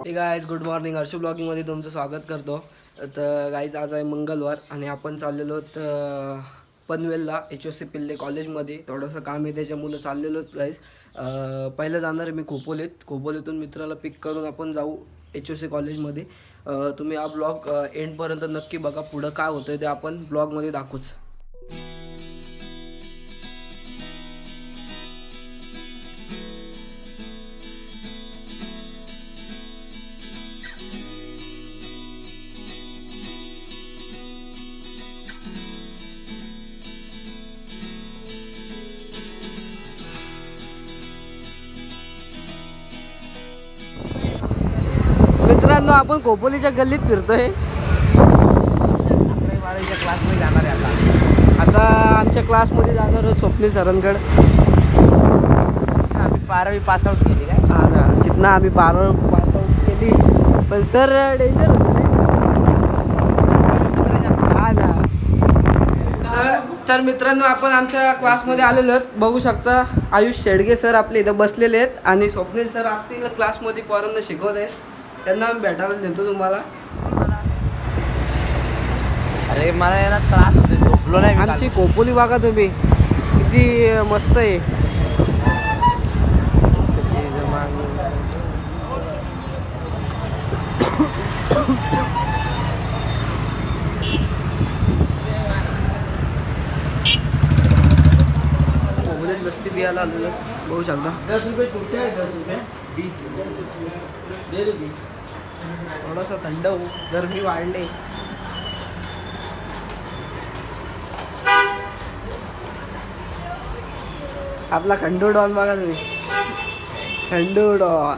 हे guys good morning. Harshu ब्लॉगिंगमध्ये तुमचं स्वागत करतो. तर गाईज आज आहे मंगळवार आणि आपण चाललेलो पनवेलला HOC पिल्ले कॉलेजमध्ये थोडंसं काम आहे त्याच्यामुळं चाललेलो गाईज. पहिलं जाणार आहे मी खोपोलीतून मित्राला पिक करून आपण जाऊ HOC कॉलेजमध्ये. तुम्ही हा ब्लॉग एंडपर्यंत नक्की बघा, पुढं काय होतं ते आपण ब्लॉगमध्ये दाखवूच. मित्रांनो, आपण खोपोलीच्या गल्लीत फिरतोय. क्लासमध्ये जाणार आहे आता आमच्या क्लासमध्ये जाणार आहोत स्वप्नील सरांकडे. आम्ही 12वी पासआउट केली काय. हा ना, तिथनं आम्ही 12वी पासआउट केली, पण सर डेंजर होते. हा ना. तर मित्रांनो, आपण आमच्या क्लासमध्ये आलेलो आहोत. बघू शकता आयुष शेडगे सर आपले इथं बसलेले आहेत आणि स्वप्नील सर असतील क्लासमध्ये पोरांना शिकवत आहेत. त्यांना आम्ही भेटायला नेतो तुम्हाला. अरे मला याला त्रास होतो, झोपलो नाही मी आमची खोपोली बघा तुम्ही, किती मस्त आहे. खोपोलीत लस्सी पियाला आलेलो बघू शकता. 10 रुपये छोटे आहे, 10 रुपये 20 दे दो 20. थोडासा थंड होऊ, गरमी वाढले. आपला खंडू डॉन बघा तुम्ही, खंडू डॉन.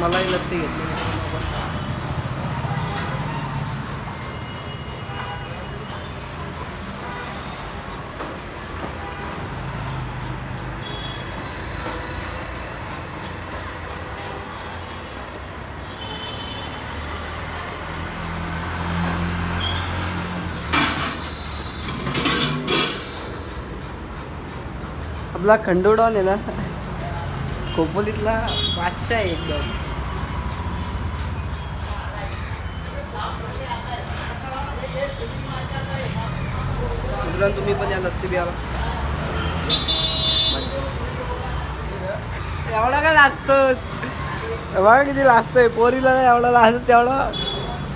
मलाई लस्सी घेतली. आपला खंडू डॉन आहे ना, खोपोलीतला बादशाह आहे एकदम. मित्रांनो, तुम्ही पण या लस्सी प्यावा. एवढा काय लाजतोस, एवढा किती लाजतोय पोरीला. नाही एवढा लाजत, तेवढा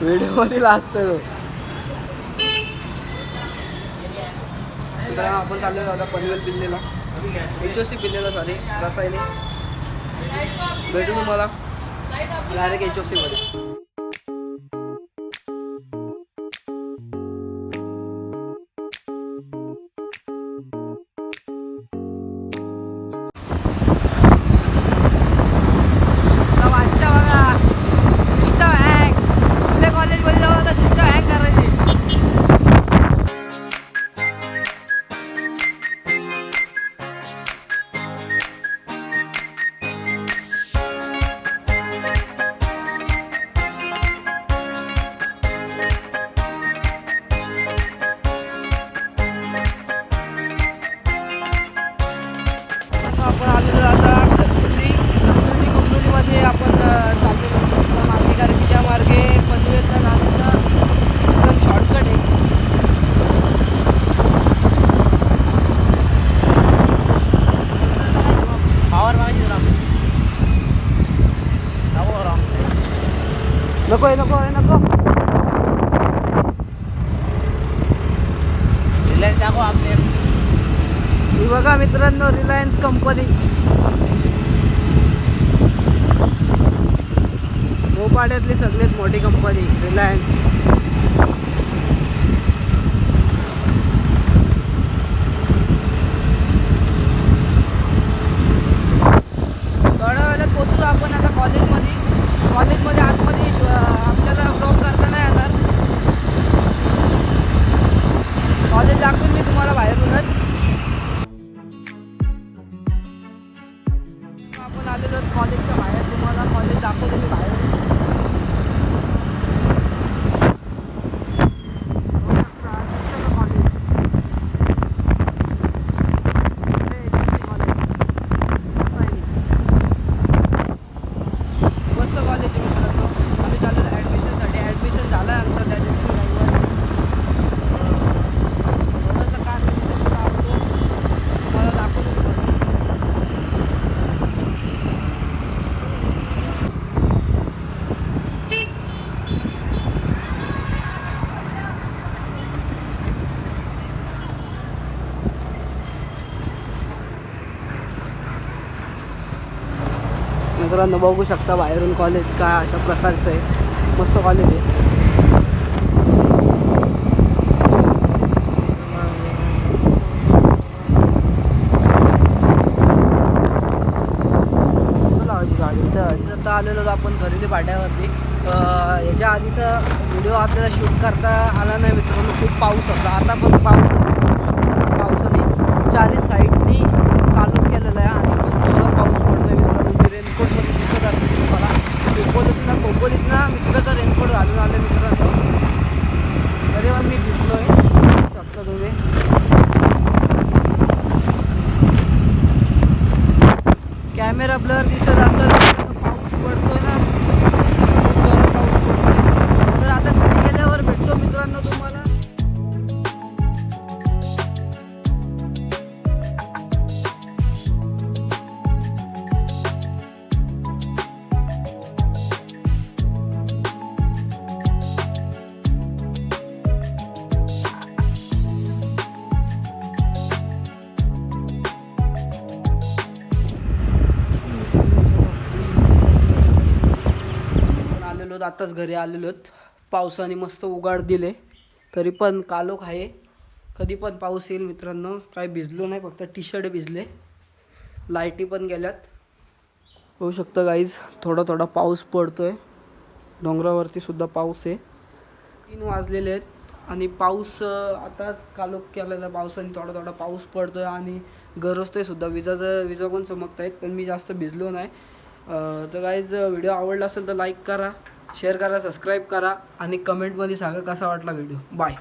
व्हिडिओमध्ये लाजतोय तो. मित्रांनो, आपण चाललेलो होता पनवेल पिल्लेला, HOC पिल्लेला, सॉरी रसायने. भेटू तुम्हाला डायरेक्ट HOC मध्ये. कॉलेजमध्ये जाऊ आता, सिस्टम हँग करायची. आपण आलेलो आता घरसुंडी कुंडलीमध्ये आपण चाललेलो मार्गे, कारण की त्या मार्गे पनवेलला जाण्याचा एकदम शॉर्टकट आहे. पावर मागायची नको आहे, नको आहे, नको. रिलायन्स दाखव आपले. ही बघा मित्रांनो, रिलायन्स कंपनी. मोपाड्यातली सगळ्यात मोठी कंपनी रिलायन्स. थोड्या वेळात पोचू आपण आता कॉलेजमध्ये. आतमध्ये आपल्याला ब्लॉग करता नाही येणार. कॉलेज दाखवून मी तुम्हाला बाहेरूनच. आपण आलेलो कॉलेजच्या बाहेर, तुम्हाला कॉलेज दाखवतो मी बाहेर. मित्रांनो बघू शकता बाहेरून कॉलेज काय अशा प्रकारचं आहे, मस्त कॉलेज आहे. आता आलेलो आपण खरेदी पाट्यावरती. याच्या आधीचा व्हिडिओ आपल्याला शूट करता आला नाही मित्रांनो, खूप पाऊस होता. आता पण पावसाने चारी साईडनी कालून केलेलं आहे आणि खूप जोरात पाऊस पडतोय मित्रांनो. मी रेनकोटमध्ये दिसत असेल तुम्हाला. खोपोलीतनं मित्राचा रेनकोट घालून आले मित्रांनो, तरी पण मी भिजलोय शकता तुम्ही. कॅमेरा ब्लर दिसत असेल, पाऊस पडतोय ना, खूप जोरात पाऊस पडतोय. तर आता घरी गेल्यावर भेटतो मित्रांनो तुम्हाला. आताच घरी आलेलोत, पावसाने मस्त उघाड दिले, तरी पण कालोख आहे. कधी पण पाऊस येईल मित्रांनो. काय भिजलो नाही, फक्त टी शर्ट भिजले. लाईटी पण गेल्यात, होऊ शकतं गाईज. थोडा थोडा पाऊस पडतोय, डोंगरावरती सुद्धा पाऊस आहे. 3 वाजलेले आहेत आणि पाऊस आताच कालोख केलेला पावसाने थोडा थोडा पाऊस पडतोय आणि गरजतोय सुद्धा. विजा पण चमकत आहेत, पण मी जास्त भिजलो नाही. तर गाईज व्हिडिओ आवडला असेल तर लाईक करा, शेअर करा, सबस्क्राईब करा आणि कमेंटमध्ये सांगा कसा वाटला व्हिडिओ. बाय.